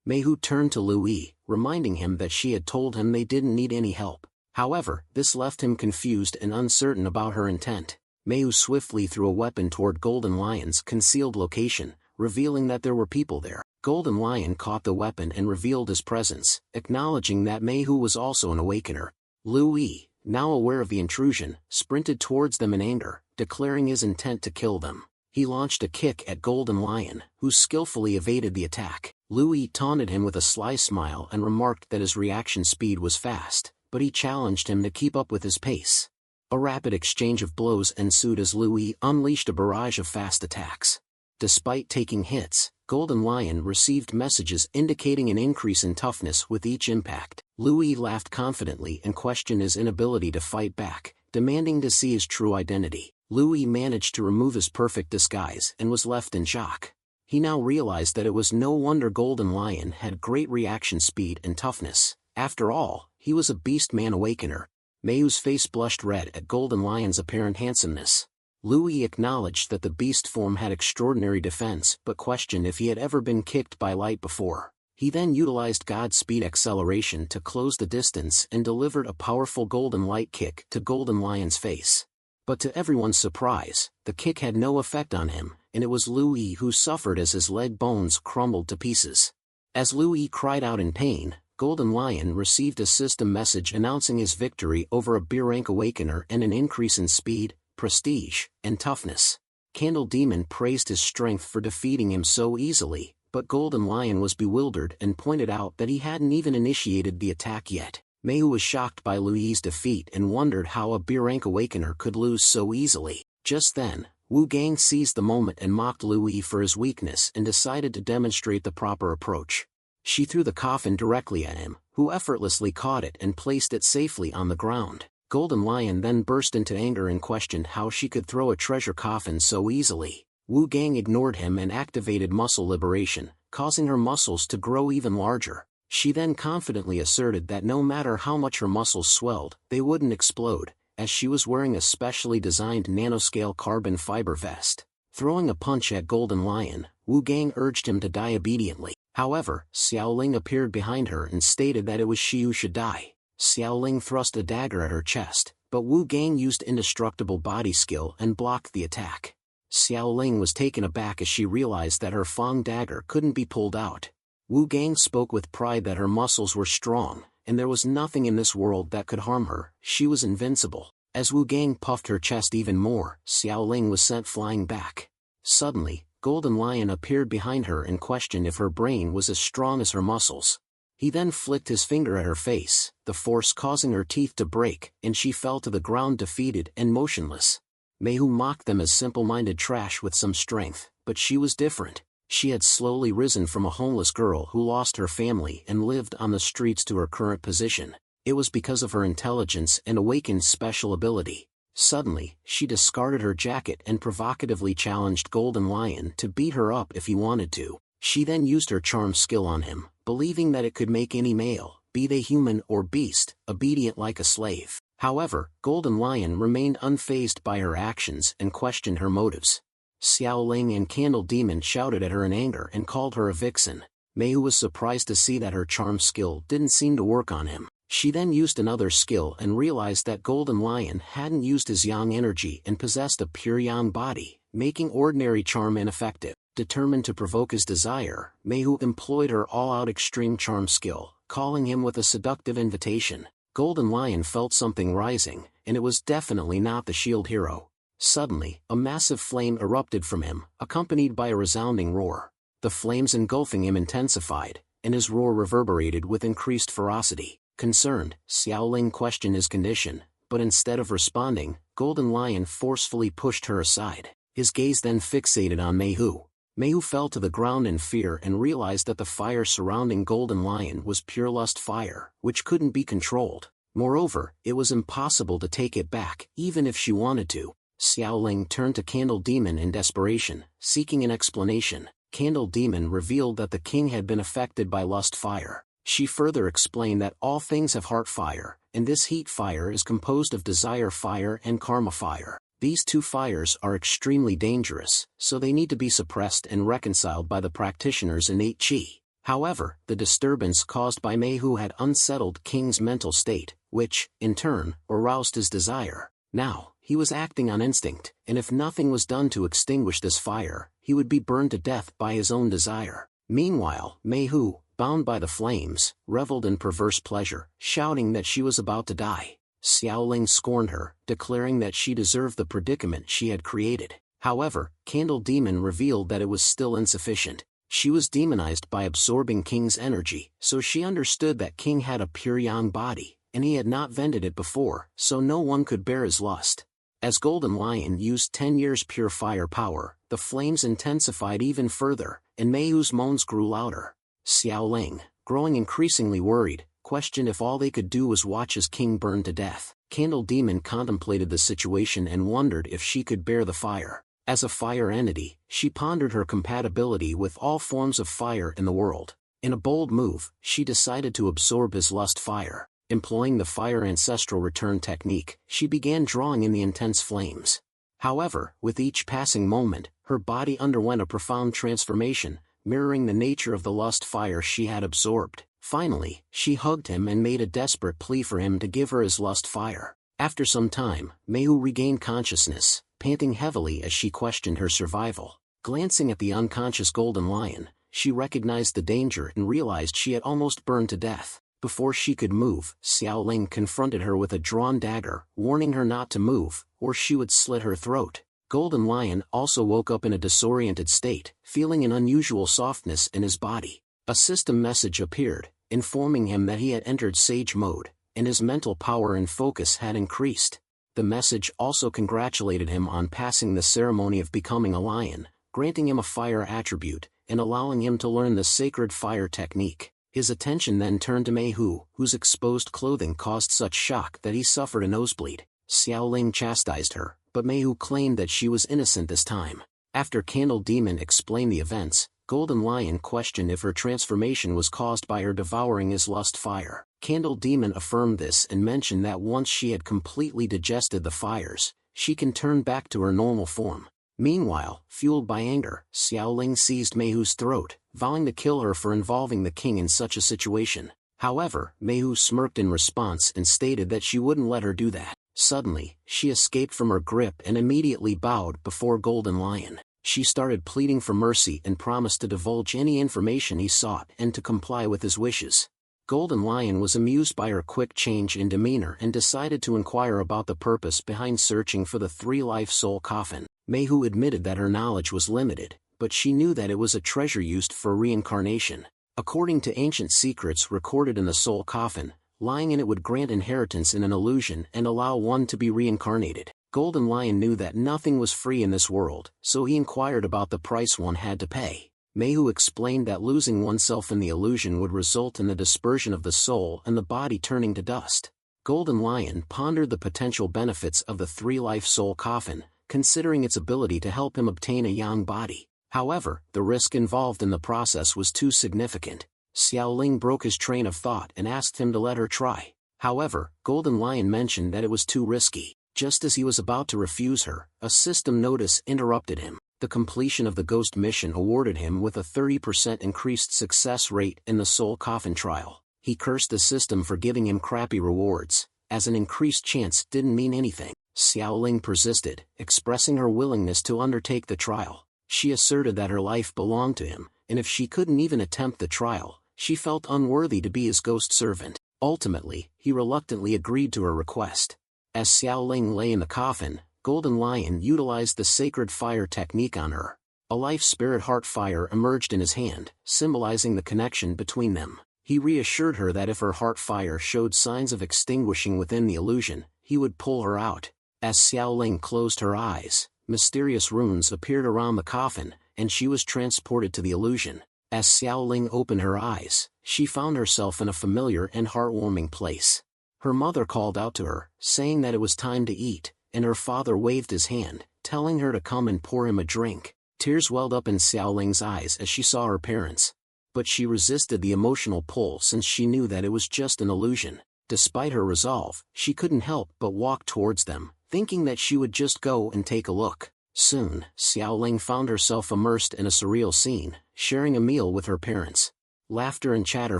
Meihu turned to Lu Yi, reminding him that she had told him they didn't need any help. However, this left him confused and uncertain about her intent. Meihu swiftly threw a weapon toward Golden Lion's concealed location, revealing that there were people there. Golden Lion caught the weapon and revealed his presence, acknowledging that Meihu was also an awakener. Lu Yi, now aware of the intrusion, sprinted towards them in anger, declaring his intent to kill them. He launched a kick at Golden Lion, who skillfully evaded the attack. Lu Yi taunted him with a sly smile and remarked that his reaction speed was fast, but he challenged him to keep up with his pace. A rapid exchange of blows ensued as Lu Yi unleashed a barrage of fast attacks. Despite taking hits, Golden Lion received messages indicating an increase in toughness with each impact. Lu Yi laughed confidently and questioned his inability to fight back, demanding to see his true identity. Lu Yi managed to remove his perfect disguise and was left in shock. He now realized that it was no wonder Golden Lion had great reaction speed and toughness. After all, he was a Beast-Man Awakener. Meihu's face blushed red at Golden Lion's apparent handsomeness. Lu Yi acknowledged that the beast form had extraordinary defense but questioned if he had ever been kicked by light before. He then utilized Godspeed acceleration to close the distance and delivered a powerful golden light kick to Golden Lion's face. But to everyone's surprise, the kick had no effect on him, and it was Lu Yi who suffered as his leg bones crumbled to pieces. As Lu Yi cried out in pain, Golden Lion received a system message announcing his victory over a B-rank awakener and an increase in speed, prestige, and toughness. Candle Demon praised his strength for defeating him so easily, but Golden Lion was bewildered and pointed out that he hadn't even initiated the attack yet. Meihu was shocked by Lu Yi's defeat and wondered how a B-rank awakener could lose so easily. Just then, Wu Gang seized the moment and mocked Lu Yi for his weakness and decided to demonstrate the proper approach. She threw the coffin directly at him, who effortlessly caught it and placed it safely on the ground. Golden Lion then burst into anger and questioned how she could throw a treasure coffin so easily. Wu Gang ignored him and activated muscle liberation, causing her muscles to grow even larger. She then confidently asserted that no matter how much her muscles swelled, they wouldn't explode, as she was wearing a specially designed nanoscale carbon fiber vest. Throwing a punch at Golden Lion, Wu Gang urged him to die obediently. However, Xiaoling appeared behind her and stated that it was she who should die. Xiaoling thrust a dagger at her chest, but Wu Gang used indestructible body skill and blocked the attack. Xiaoling was taken aback as she realized that her Fang dagger couldn't be pulled out. Wu Gang spoke with pride that her muscles were strong, and there was nothing in this world that could harm her. She was invincible. As Wu Gang puffed her chest even more, Xiaoling was sent flying back. Suddenly, Golden Lion appeared behind her and questioned if her brain was as strong as her muscles. He then flicked his finger at her face, the force causing her teeth to break, and she fell to the ground defeated and motionless. Meihu mocked them as simple-minded trash with some strength, but she was different. She had slowly risen from a homeless girl who lost her family and lived on the streets to her current position. It was because of her intelligence and awakened special ability. Suddenly, she discarded her jacket and provocatively challenged Golden Lion to beat her up if he wanted to. She then used her charm skill on him, believing that it could make any male, be they human or beast, obedient like a slave. However, Golden Lion remained unfazed by her actions and questioned her motives. Xiaoling and Candle Demon shouted at her in anger and called her a vixen. Meihu was surprised to see that her charm skill didn't seem to work on him. She then used another skill and realized that Golden Lion hadn't used his yang energy and possessed a pure yang body, making ordinary charm ineffective. Determined to provoke his desire, Meihu employed her all-out extreme charm skill, calling him with a seductive invitation. Golden Lion felt something rising, and it was definitely not the shield hero. Suddenly, a massive flame erupted from him, accompanied by a resounding roar. The flames engulfing him intensified, and his roar reverberated with increased ferocity. Concerned, Xiaoling questioned his condition, but instead of responding, Golden Lion forcefully pushed her aside. His gaze then fixated on Meihu. Meihu fell to the ground in fear and realized that the fire surrounding Golden Lion was pure lust fire, which couldn't be controlled. Moreover, it was impossible to take it back, even if she wanted to. Xiaoling turned to Candle Demon in desperation, seeking an explanation. Candle Demon revealed that the king had been affected by lust fire. She further explained that all things have heart fire, and this heat fire is composed of desire fire and karma fire. These two fires are extremely dangerous, so they need to be suppressed and reconciled by the practitioner's innate chi. However, the disturbance caused by Mayhu had unsettled King's mental state, which, in turn, aroused his desire. Now, he was acting on instinct, and if nothing was done to extinguish this fire, he would be burned to death by his own desire. Meanwhile, Mayhu, bound by the flames, reveled in perverse pleasure, shouting that she was about to die. Xiaoling scorned her, declaring that she deserved the predicament she had created. However, Candle Demon revealed that it was still insufficient. She was demonized by absorbing King's energy, so she understood that King had a pure yang body, and he had not vended it before, so no one could bear his lust. As Golden Lion used 10 years pure fire power, the flames intensified even further, and Mayu's moans grew louder. Xiaoling, growing increasingly worried, questioned if all they could do was watch as King burn to death. Candle Demon contemplated the situation and wondered if she could bear the fire. As a fire entity, she pondered her compatibility with all forms of fire in the world. In a bold move, she decided to absorb his lust fire. Employing the fire ancestral return technique, she began drawing in the intense flames. However, with each passing moment, her body underwent a profound transformation, mirroring the nature of the lust fire she had absorbed. Finally, she hugged him and made a desperate plea for him to give her his lust fire. After some time, Mayhu regained consciousness, panting heavily as she questioned her survival. Glancing at the unconscious Golden Lion, she recognized the danger and realized she had almost burned to death. Before she could move, Xiaoling confronted her with a drawn dagger, warning her not to move, or she would slit her throat. Golden Lion also woke up in a disoriented state, feeling an unusual softness in his body. A system message appeared, informing him that he had entered Sage mode, and his mental power and focus had increased. The message also congratulated him on passing the ceremony of becoming a lion, granting him a fire attribute, and allowing him to learn the sacred fire technique. His attention then turned to Mayhu, whose exposed clothing caused such shock that he suffered a nosebleed. Xiaoling chastised her, but Mayhu claimed that she was innocent this time. After Candle Demon explained the events, Golden Lion questioned if her transformation was caused by her devouring his lust fire. Candle Demon affirmed this and mentioned that once she had completely digested the fires, she can turn back to her normal form. Meanwhile, fueled by anger, Xiaoling seized Mayhu's throat, vowing to kill her for involving the king in such a situation. However, Mayhu smirked in response and stated that she wouldn't let her do that. Suddenly, she escaped from her grip and immediately bowed before Golden Lion. She started pleading for mercy and promised to divulge any information he sought and to comply with his wishes. Golden Lion was amused by her quick change in demeanor and decided to inquire about the purpose behind searching for the three-life soul coffin. Mayhu admitted that her knowledge was limited, but she knew that it was a treasure used for reincarnation. According to ancient secrets recorded in the soul coffin, lying in it would grant inheritance in an illusion and allow one to be reincarnated. Golden Lion knew that nothing was free in this world, so he inquired about the price one had to pay. Mayhu explained that losing oneself in the illusion would result in the dispersion of the soul and the body turning to dust. Golden Lion pondered the potential benefits of the three-life soul coffin, considering its ability to help him obtain a yang body. However, the risk involved in the process was too significant. Xiaoling broke his train of thought and asked him to let her try. However, Golden Lion mentioned that it was too risky. Just as he was about to refuse her, a system notice interrupted him. The completion of the ghost mission awarded him with a 30% increased success rate in the soul coffin trial. He cursed the system for giving him crappy rewards, as an increased chance didn't mean anything. Xiaoling persisted, expressing her willingness to undertake the trial. She asserted that her life belonged to him, and if she couldn't even attempt the trial, she felt unworthy to be his ghost servant. Ultimately, he reluctantly agreed to her request. As Xiaoling lay in the coffin, Golden Lion utilized the sacred fire technique on her. A life spirit heart fire emerged in his hand, symbolizing the connection between them. He reassured her that if her heart fire showed signs of extinguishing within the illusion, he would pull her out. As Xiaoling closed her eyes, mysterious runes appeared around the coffin, and she was transported to the illusion. As Xiaoling opened her eyes, she found herself in a familiar and heartwarming place. Her mother called out to her, saying that it was time to eat, and her father waved his hand, telling her to come and pour him a drink. Tears welled up in Xiaoling's eyes as she saw her parents. But she resisted the emotional pull since she knew that it was just an illusion. Despite her resolve, she couldn't help but walk towards them, thinking that she would just go and take a look. Soon, Xiaoling found herself immersed in a surreal scene, sharing a meal with her parents. Laughter and chatter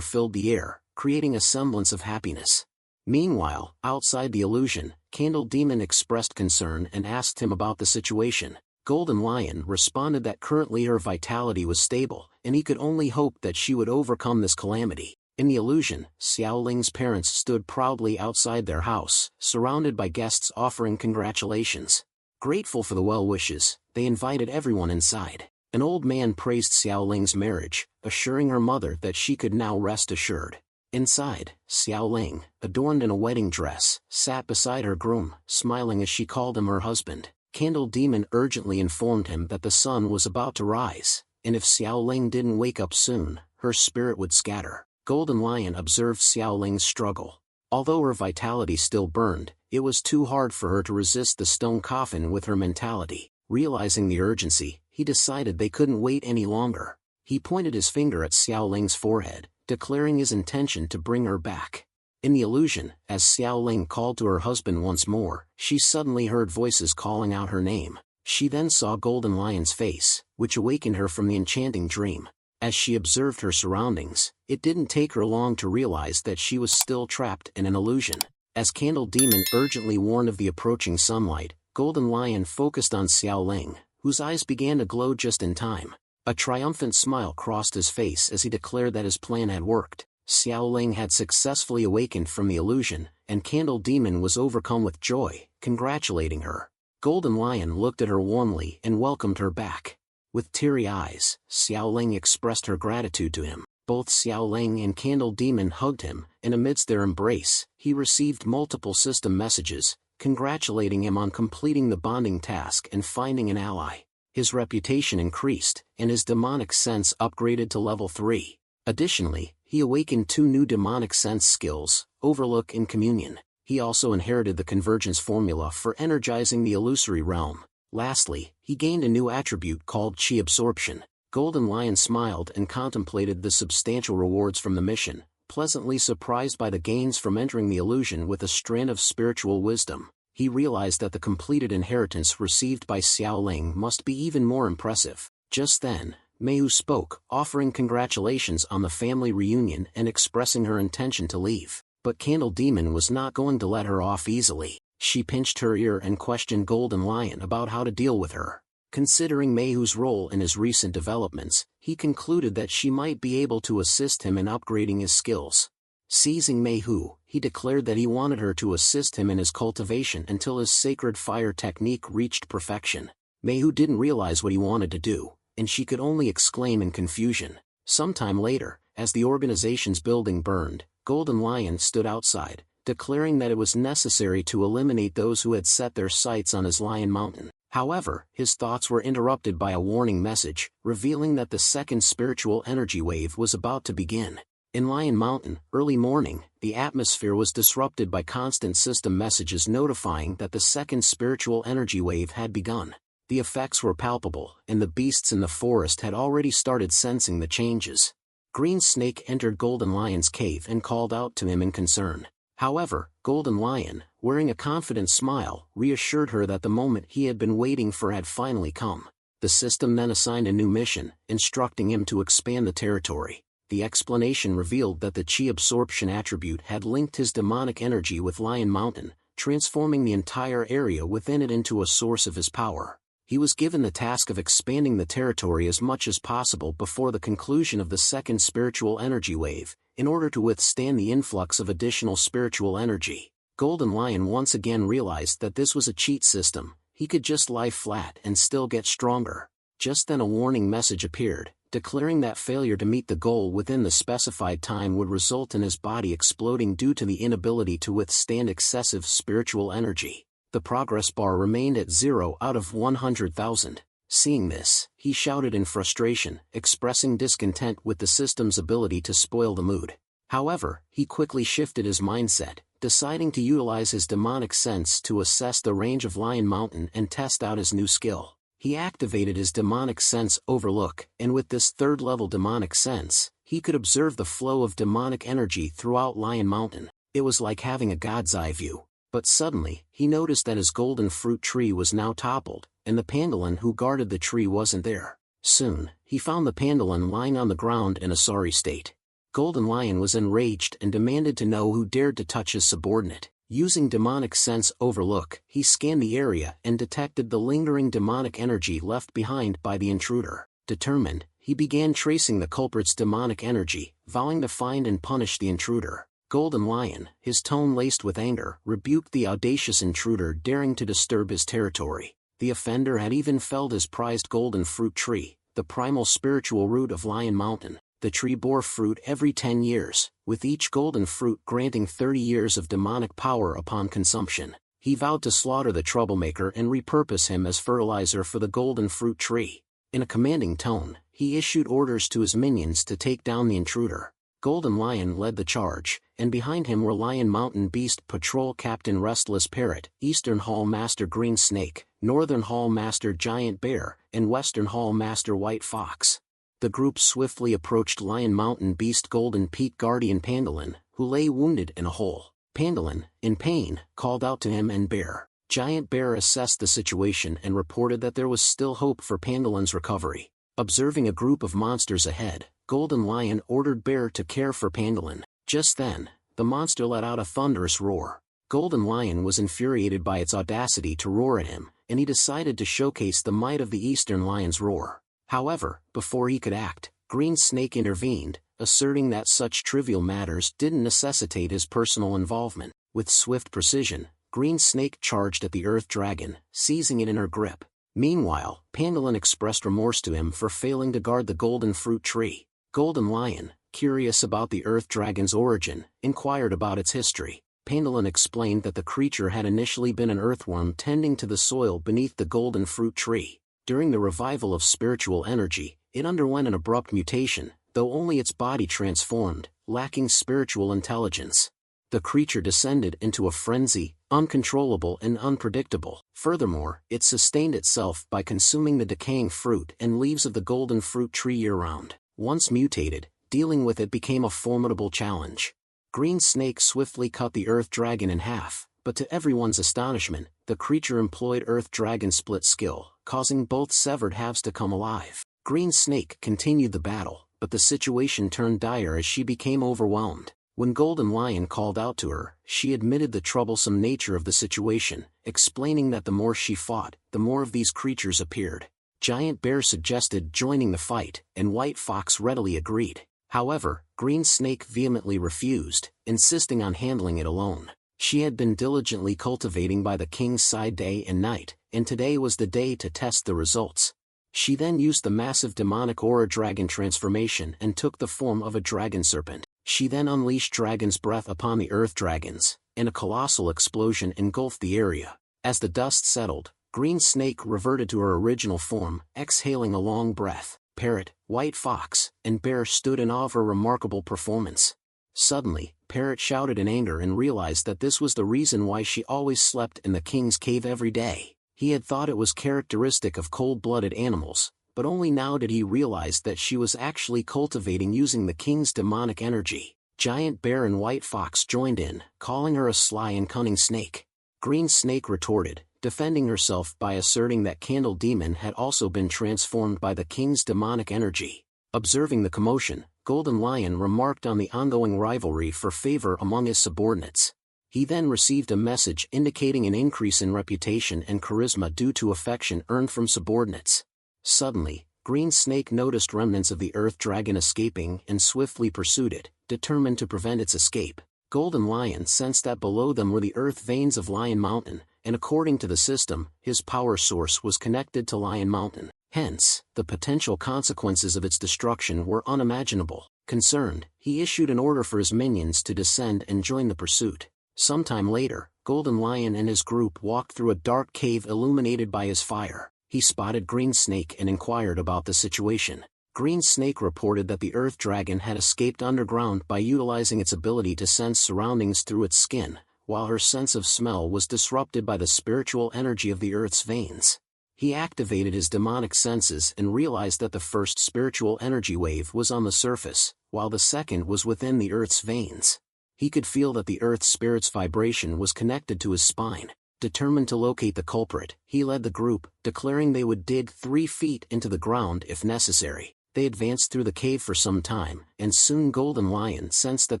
filled the air, creating a semblance of happiness. Meanwhile, outside the illusion, Candle Demon expressed concern and asked him about the situation. Golden Lion responded that currently her vitality was stable, and he could only hope that she would overcome this calamity. In the illusion, Xiaoling's parents stood proudly outside their house, surrounded by guests offering congratulations. Grateful for the well wishes, they invited everyone inside. An old man praised Xiaoling's marriage, assuring her mother that she could now rest assured. Inside, Xiaoling, adorned in a wedding dress, sat beside her groom, smiling as she called him her husband. Candle Demon urgently informed him that the sun was about to rise, and if Xiaoling didn't wake up soon, her spirit would scatter. Golden Lion observed Xiaoling's struggle. Although her vitality still burned, it was too hard for her to resist the stone coffin with her mentality. Realizing the urgency, he decided they couldn't wait any longer. He pointed his finger at Xiaoling's forehead, declaring his intention to bring her back. In the illusion, as Xiaoling called to her husband once more, she suddenly heard voices calling out her name. She then saw Golden Lion's face, which awakened her from the enchanting dream. As she observed her surroundings, it didn't take her long to realize that she was still trapped in an illusion. As Candle Demon urgently warned of the approaching sunlight, Golden Lion focused on Xiaoling, whose eyes began to glow just in time. A triumphant smile crossed his face as he declared that his plan had worked. Xiaoling had successfully awakened from the illusion, and Candle Demon was overcome with joy, congratulating her. Golden Lion looked at her warmly and welcomed her back. With teary eyes, Xiaoling expressed her gratitude to him. Both Xiaoling and Candle Demon hugged him, and amidst their embrace, he received multiple system messages, congratulating him on completing the bonding task and finding an ally. His reputation increased, and his demonic sense upgraded to level 3. Additionally, he awakened 2 new demonic sense skills, Overlook and Communion. He also inherited the convergence formula for energizing the illusory realm. Lastly, he gained a new attribute called Chi Absorption. Golden Lion smiled and contemplated the substantial rewards from the mission, pleasantly surprised by the gains from entering the illusion with a strand of spiritual wisdom. He realized that the completed inheritance received by Xiaoling must be even more impressive. Just then, Meihu spoke, offering congratulations on the family reunion and expressing her intention to leave. But Candle Demon was not going to let her off easily. She pinched her ear and questioned Golden Lion about how to deal with her. Considering Meihu's role in his recent developments, he concluded that she might be able to assist him in upgrading his skills. Seizing Meihu, he declared that he wanted her to assist him in his cultivation until his sacred fire technique reached perfection. Meihu didn't realize what he wanted to do, and she could only exclaim in confusion. Sometime later, as the organization's building burned, Golden Lion stood outside, declaring that it was necessary to eliminate those who had set their sights on his Lion Mountain. However, his thoughts were interrupted by a warning message, revealing that the second spiritual energy wave was about to begin. In Lion Mountain, early morning, the atmosphere was disrupted by constant system messages notifying that the second spiritual energy wave had begun. The effects were palpable, and the beasts in the forest had already started sensing the changes. Green Snake entered Golden Lion's cave and called out to him in concern. However, Golden Lion, wearing a confident smile, reassured her that the moment he had been waiting for had finally come. The system then assigned a new mission, instructing him to expand the territory. The explanation revealed that the Chi Absorption attribute had linked his demonic energy with Lion Mountain, transforming the entire area within it into a source of his power. He was given the task of expanding the territory as much as possible before the conclusion of the second spiritual energy wave, in order to withstand the influx of additional spiritual energy. Golden Lion once again realized that this was a cheat system. He could just lie flat and still get stronger. Just then a warning message appeared, declaring that failure to meet the goal within the specified time would result in his body exploding due to the inability to withstand excessive spiritual energy. The progress bar remained at 0 out of 100,000. Seeing this, he shouted in frustration, expressing discontent with the system's ability to spoil the mood. However, he quickly shifted his mindset, deciding to utilize his demonic sense to assess the range of Lion Mountain and test out his new skill. He activated his demonic sense overlook, and with this third-level demonic sense, he could observe the flow of demonic energy throughout Lion Mountain. It was like having a god's eye view. But suddenly, he noticed that his golden fruit tree was now toppled, and the pangolin who guarded the tree wasn't there. Soon, he found the pangolin lying on the ground in a sorry state. Golden Lion was enraged and demanded to know who dared to touch his subordinate. Using demonic sense overlook, he scanned the area and detected the lingering demonic energy left behind by the intruder. Determined, he began tracing the culprit's demonic energy, vowing to find and punish the intruder. Golden Lion, his tone laced with anger, rebuked the audacious intruder daring to disturb his territory. The offender had even felled his prized golden fruit tree, the primal spiritual root of Lion Mountain. The tree bore fruit every 10 years, with each golden fruit granting 30 years of demonic power upon consumption. He vowed to slaughter the troublemaker and repurpose him as fertilizer for the golden fruit tree. In a commanding tone, he issued orders to his minions to take down the intruder. Golden Lion led the charge, and behind him were Lion Mountain Beast Patrol Captain Restless Parrot, Eastern Hall Master Green Snake, Northern Hall Master Giant Bear, and Western Hall Master White Fox. The group swiftly approached Lion Mountain Beast Golden Peak Guardian Pangolin, who lay wounded in a hole. Pangolin, in pain, called out to him and Bear. Giant Bear assessed the situation and reported that there was still hope for Pangolin's recovery. Observing a group of monsters ahead, Golden Lion ordered Bear to care for Pangolin. Just then, the monster let out a thunderous roar. Golden Lion was infuriated by its audacity to roar at him, and he decided to showcase the might of the Eastern Lion's roar. However, before he could act, Green Snake intervened, asserting that such trivial matters didn't necessitate his personal involvement. With swift precision, Green Snake charged at the Earth Dragon, seizing it in her grip. Meanwhile, Pangolin expressed remorse to him for failing to guard the golden fruit tree. Golden Lion, curious about the Earth Dragon's origin, inquired about its history. Pangolin explained that the creature had initially been an earthworm tending to the soil beneath the golden fruit tree. During the revival of spiritual energy, it underwent an abrupt mutation, though only its body transformed, lacking spiritual intelligence. The creature descended into a frenzy, uncontrollable and unpredictable. Furthermore, it sustained itself by consuming the decaying fruit and leaves of the golden fruit tree year-round. Once mutated, dealing with it became a formidable challenge. Green Snake swiftly cut the Earth Dragon in half, but to everyone's astonishment, the creature employed Earth Dragon split skill, causing both severed halves to come alive. Green Snake continued the battle, but the situation turned dire as she became overwhelmed. When Golden Lion called out to her, she admitted the troublesome nature of the situation, explaining that the more she fought, the more of these creatures appeared. Giant Bear suggested joining the fight, and White Fox readily agreed. However, Green Snake vehemently refused, insisting on handling it alone. She had been diligently cultivating by the king's side day and night, and today was the day to test the results. She then used the massive demonic aura dragon transformation and took the form of a dragon serpent. She then unleashed dragon's breath upon the earth dragons, and a colossal explosion engulfed the area. As the dust settled, Green Snake reverted to her original form, exhaling a long breath. Parrot, White Fox, and Bear stood in awe of her remarkable performance. Suddenly, Parrot shouted in anger and realized that this was the reason why she always slept in the king's cave every day. He had thought it was characteristic of cold-blooded animals, but only now did he realize that she was actually cultivating using the king's demonic energy. Giant Bear and White Fox joined in, calling her a sly and cunning snake. Green Snake retorted, defending herself by asserting that Candle Demon had also been transformed by the king's demonic energy. Observing the commotion, Golden Lion remarked on the ongoing rivalry for favor among his subordinates. He then received a message indicating an increase in reputation and charisma due to affection earned from subordinates. Suddenly, Green Snake noticed remnants of the Earth Dragon escaping and swiftly pursued it, determined to prevent its escape. Golden Lion sensed that below them were the earth veins of Lion Mountain, and according to the system, his power source was connected to Lion Mountain. Hence, the potential consequences of its destruction were unimaginable. Concerned, he issued an order for his minions to descend and join the pursuit. Sometime later, Golden Lion and his group walked through a dark cave illuminated by his fire. He spotted Green Snake and inquired about the situation. Green Snake reported that the Earth Dragon had escaped underground by utilizing its ability to sense surroundings through its skin, while her sense of smell was disrupted by the spiritual energy of the Earth's veins. He activated his demonic senses and realized that the first spiritual energy wave was on the surface, while the second was within the earth's veins. He could feel that the earth's spirit's vibration was connected to his spine. Determined to locate the culprit, he led the group, declaring they would dig 3 feet into the ground if necessary. They advanced through the cave for some time, and soon Golden Lion sensed that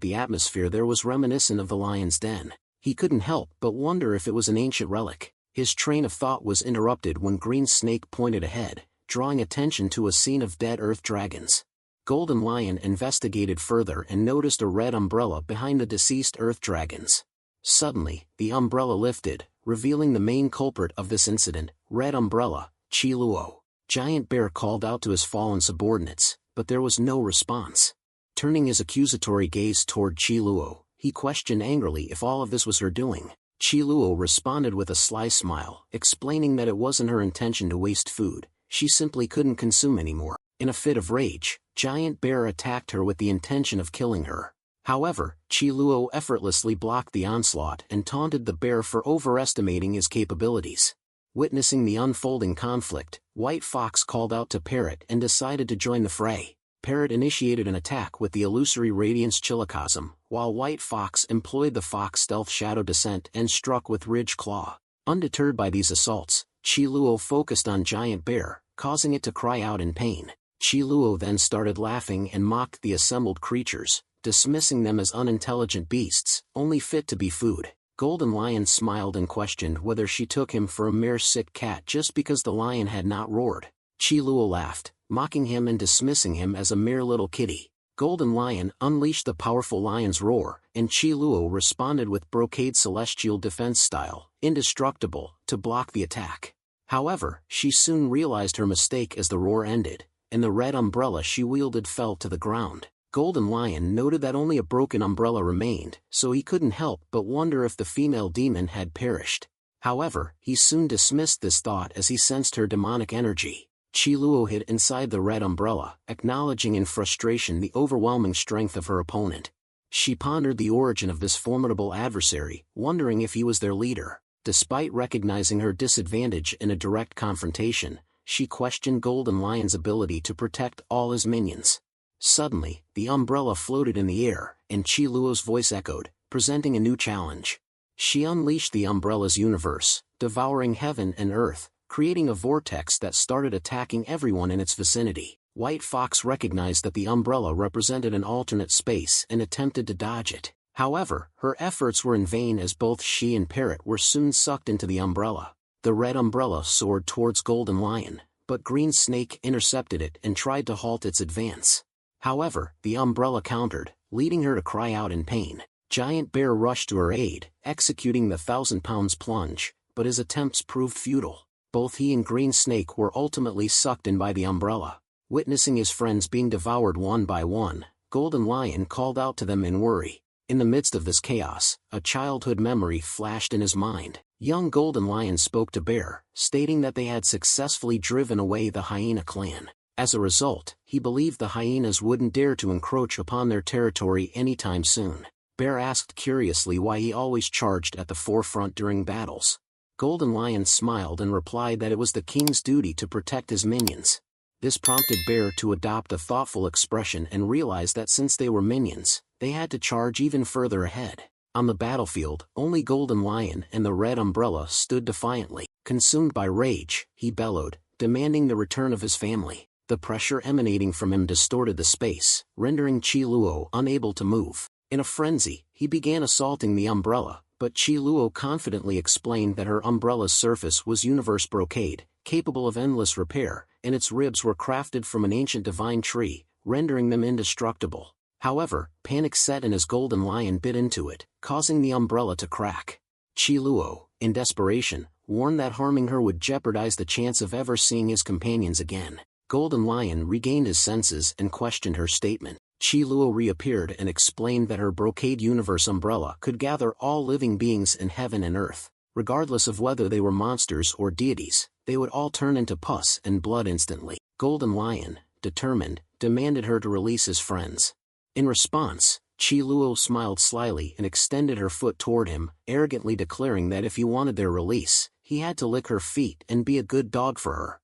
the atmosphere there was reminiscent of the lion's den. He couldn't help but wonder if it was an ancient relic. His train of thought was interrupted when Green Snake pointed ahead, drawing attention to a scene of dead earth dragons. Golden Lion investigated further and noticed a red umbrella behind the deceased earth dragons. Suddenly, the umbrella lifted, revealing the main culprit of this incident, Red Umbrella, Chi Luo. Giant Bear called out to his fallen subordinates, but there was no response. Turning his accusatory gaze toward Chi Luo, he questioned angrily if all of this was her doing. Chi Luo responded with a sly smile, explaining that it wasn't her intention to waste food, she simply couldn't consume anymore. In a fit of rage, Giant Bear attacked her with the intention of killing her. However, Chi Luo effortlessly blocked the onslaught and taunted the bear for overestimating his capabilities. Witnessing the unfolding conflict, White Fox called out to Parrot and decided to join the fray. Parrot initiated an attack with the illusory Radiance Chillicosm, while White Fox employed the Fox Stealth Shadow Descent and struck with Ridge Claw. Undeterred by these assaults, Chi Luo focused on Giant Bear, causing it to cry out in pain. Chi Luo then started laughing and mocked the assembled creatures, dismissing them as unintelligent beasts, only fit to be food. Golden Lion smiled and questioned whether she took him for a mere sick cat just because the lion had not roared. Chi Luo laughed, mocking him and dismissing him as a mere little kitty. Golden Lion unleashed the powerful lion's roar, and Chi Luo responded with Brocade Celestial Defense style, indestructible, to block the attack. However, she soon realized her mistake as the roar ended, and the red umbrella she wielded fell to the ground. Golden Lion noted that only a broken umbrella remained, so he couldn't help but wonder if the female demon had perished. However, he soon dismissed this thought as he sensed her demonic energy. Chi Luo hid inside the red umbrella, acknowledging in frustration the overwhelming strength of her opponent. She pondered the origin of this formidable adversary, wondering if he was their leader. Despite recognizing her disadvantage in a direct confrontation, she questioned Golden Lion's ability to protect all his minions. Suddenly, the umbrella floated in the air, and Chi Luo's voice echoed, presenting a new challenge. She unleashed the umbrella's universe, devouring heaven and earth, creating a vortex that started attacking everyone in its vicinity. White Fox recognized that the umbrella represented an alternate space and attempted to dodge it. However, her efforts were in vain as both she and Parrot were soon sucked into the umbrella. The red umbrella soared towards Golden Lion, but Green Snake intercepted it and tried to halt its advance. However, the umbrella countered, leading her to cry out in pain. Giant Bear rushed to her aid, executing the 1,000-pound plunge, but his attempts proved futile. Both he and Green Snake were ultimately sucked in by the umbrella. Witnessing his friends being devoured one by one, Golden Lion called out to them in worry. In the midst of this chaos, a childhood memory flashed in his mind. Young Golden Lion spoke to Bear, stating that they had successfully driven away the hyena clan. As a result, he believed the hyenas wouldn't dare to encroach upon their territory anytime soon. Bear asked curiously why he always charged at the forefront during battles. Golden Lion smiled and replied that it was the king's duty to protect his minions. This prompted Bear to adopt a thoughtful expression and realize that since they were minions, they had to charge even further ahead. On the battlefield, only Golden Lion and the red umbrella stood defiantly. Consumed by rage, he bellowed, demanding the return of his family. The pressure emanating from him distorted the space, rendering Chi Luo unable to move. In a frenzy, he began assaulting the umbrella, but Chi Luo confidently explained that her umbrella's surface was universe brocade, capable of endless repair, and its ribs were crafted from an ancient divine tree, rendering them indestructible. However, panic set in as Golden Lion bit into it, causing the umbrella to crack. Chi Luo, in desperation, warned that harming her would jeopardize the chance of ever seeing his companions again. Golden Lion regained his senses and questioned her statement. Chi Luo reappeared and explained that her brocade universe umbrella could gather all living beings in heaven and earth. Regardless of whether they were monsters or deities, they would all turn into pus and blood instantly. Golden Lion, determined, demanded her to release his friends. In response, Chi Luo smiled slyly and extended her foot toward him, arrogantly declaring that if he wanted their release, he had to lick her feet and be a good dog for her.